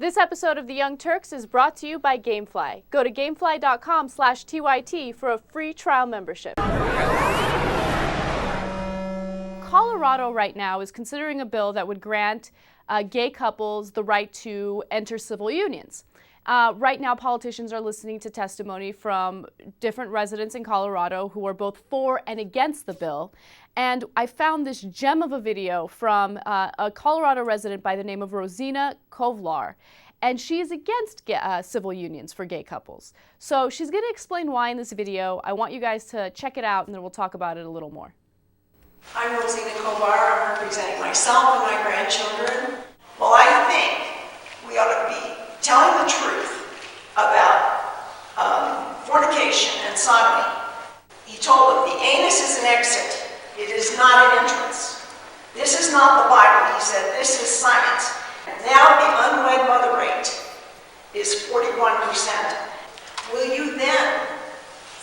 This episode of The Young Turks is brought to you by Gamefly. Go to gamefly.com/TYT for a free trial membership. Colorado right now is considering a bill that would grant gay couples the right to enter civil unions. Right now, politicians are listening to testimony from different residents in Colorado who are both for and against the bill. And I found this gem of a video from a Colorado resident by the name of Rosina Kovlar. And she is against civil unions for gay couples. So she's going to explain why in this video. I want you guys to check it out, and then we'll talk about it a little more. I'm Rosina Kovlar. I'm representing myself and my grandchildren. Well, I think we ought to be telling the truth about fornication and sodomy. He told them the anus is an exit. It is not an entrance. This is not the Bible, he said. This is science. And now the unwed mother rate is 41%. Will you then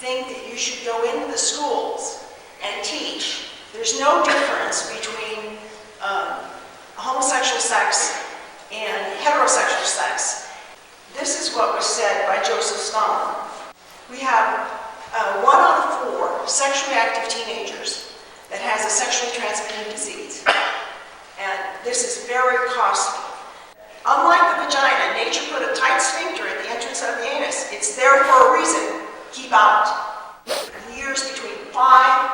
think that you should go into the schools and teach there's no difference between homosexual sex and heterosexual sex? This is what was said by Joseph Stalin. We have 1 out of 4 sexually active teenagers that has a sexually transmitted disease. And this is very costly. Unlike the vagina, nature put a tight sphincter at the entrance of the anus. It's there for a reason. Keep out. The years between 5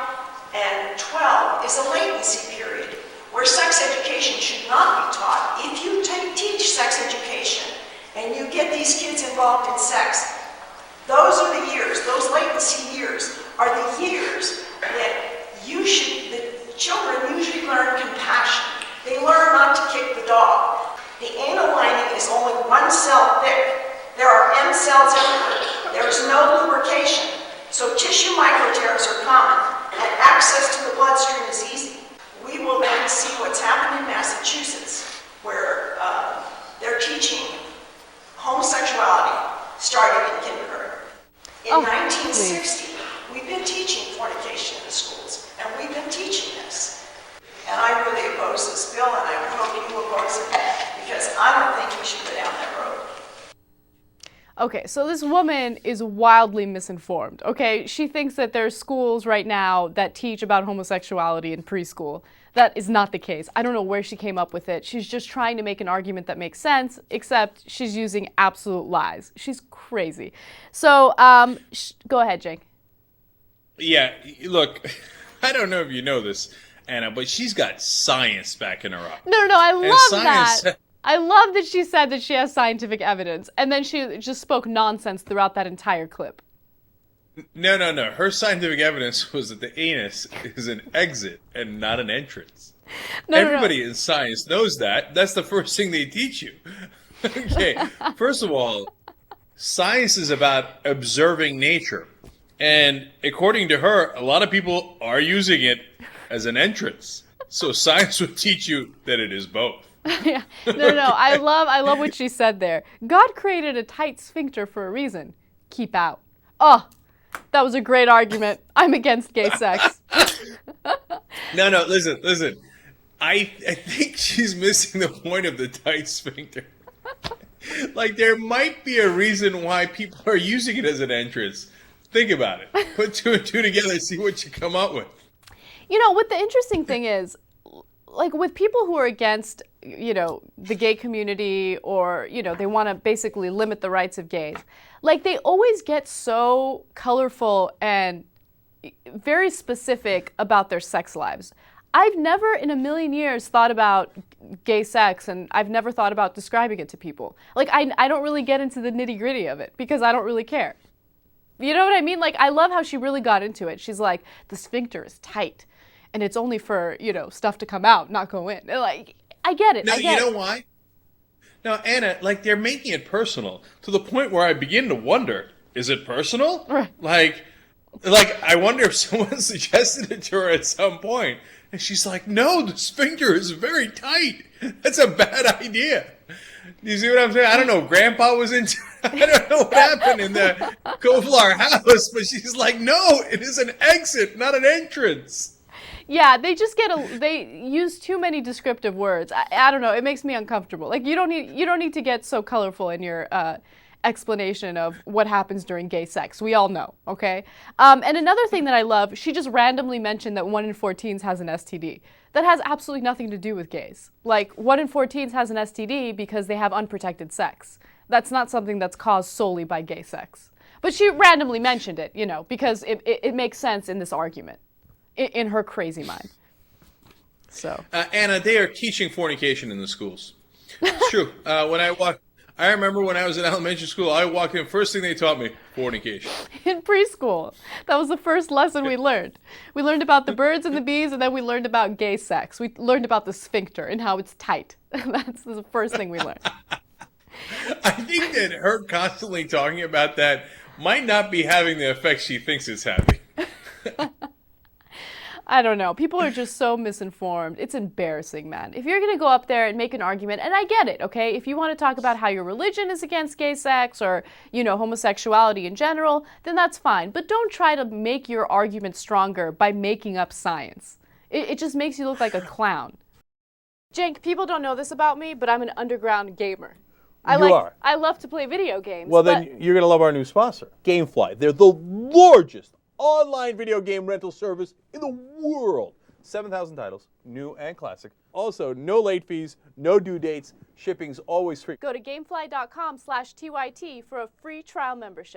and 12 is a latency period where sex education should not be taught. If you teach sex education and you get these kids involved in sex, those are the years, those latency years are the years that the children usually learn compassion. They learn not to kick the dog. The anal lining is only 1 cell thick. There are M cells everywhere. There is no lubrication. So tissue microtears are common, and access to the bloodstream is easy. We will then see what's happened in Massachusetts, where they're teaching homosexuality starting in kindergarten. In 1960, we've been teaching fornication in the schools, and we've been teaching this. And I really oppose this bill, and I hope you oppose it, because I don't think we should go down that road. Okay, so this woman is wildly misinformed, okay? She thinks that there's schools right now that teach about homosexuality in preschool. That is not the case. I don't know where she came up with it. She's just trying to make an argument that makes sense, except she's using absolute lies. She's crazy. So, go ahead, Jake. Yeah, look, I don't know if you know this, Anna, but she's got science backing her up. No, I love that. I love that she said that she has scientific evidence, and then she just spoke nonsense throughout that entire clip. No. Her scientific evidence was that the anus is an exit and not an entrance. Everybody in science knows that. That's the first thing they teach you. Okay, first of all, science is about observing nature. And according to her, a lot of people are using it as an entrance. So science would teach you that it is both. Yeah. No. I love what she said there. God created a tight sphincter for a reason. Keep out. Oh, that was a great argument. I'm against gay sex. No, listen. I think she's missing the point of the tight sphincter. Like, there might be a reason why people are using it as an entrance. Think about it. Put 2 and 2 together and see what you come up with. You know, what the interesting thing is, like with people who are against, the gay community, or, they want to basically limit the rights of gays, like they always get so colorful and very specific about their sex lives. I've never in a million years thought about gay sex, and I've never thought about describing it to people. Like, I don't really get into the nitty-gritty of it because I don't really care. You know what I mean? Like, I love how she really got into it. She's like, the sphincter is tight, and it's only for, stuff to come out, not go in. Like, I get it. No, you know why? No, Anna, like, they're making it personal to the point where I begin to wonder, is it personal? Right. Like, I wonder if someone suggested it to her at some point, and she's like, no, the sphincter is very tight. That's a bad idea. Do you see what I'm saying? I don't know. Grandpa was into... I don't know what happened in the Kovlar house, but she's like, no, it is an exit, not an entrance. Yeah, they just they use too many descriptive words. I don't know. It makes me uncomfortable. Like you don't need to get so colorful in your explanation of what happens during gay sex. We all know, okay? And another thing that I love, she just randomly mentioned that 1 in 4 teens has an STD. That has absolutely nothing to do with gays. Like 1 in 4 teens has an STD because they have unprotected sex. That's not something that's caused solely by gay sex. But she randomly mentioned it, because it makes sense in this argument. In her crazy mind. So Anna, they are teaching fornication in the schools. It's true. I remember when I was in elementary school, I walked in, first thing they taught me, fornication. In preschool. That was the first lesson we learned. We learned about the birds and the bees, and then we learned about gay sex. We learned about the sphincter and how it's tight. That's the first thing we learned. I think that her constantly talking about that might not be having the effect she thinks it's having. I don't know. People are just so misinformed. It's embarrassing, man. If you're going to go up there and make an argument, and I get it, okay? If you want to talk about how your religion is against gay sex or, homosexuality in general, then that's fine. But don't try to make your argument stronger by making up science. It just makes you look like a clown. Cenk, people don't know this about me, but I'm an underground gamer. I love to play video games. Well, then you're going to love our new sponsor, GameFly. They're the largest online video game rental service in the world. 7,000 titles, new and classic. Also, no late fees, no due dates. Shipping's always free. Go to gamefly.com/TYT for a free trial membership.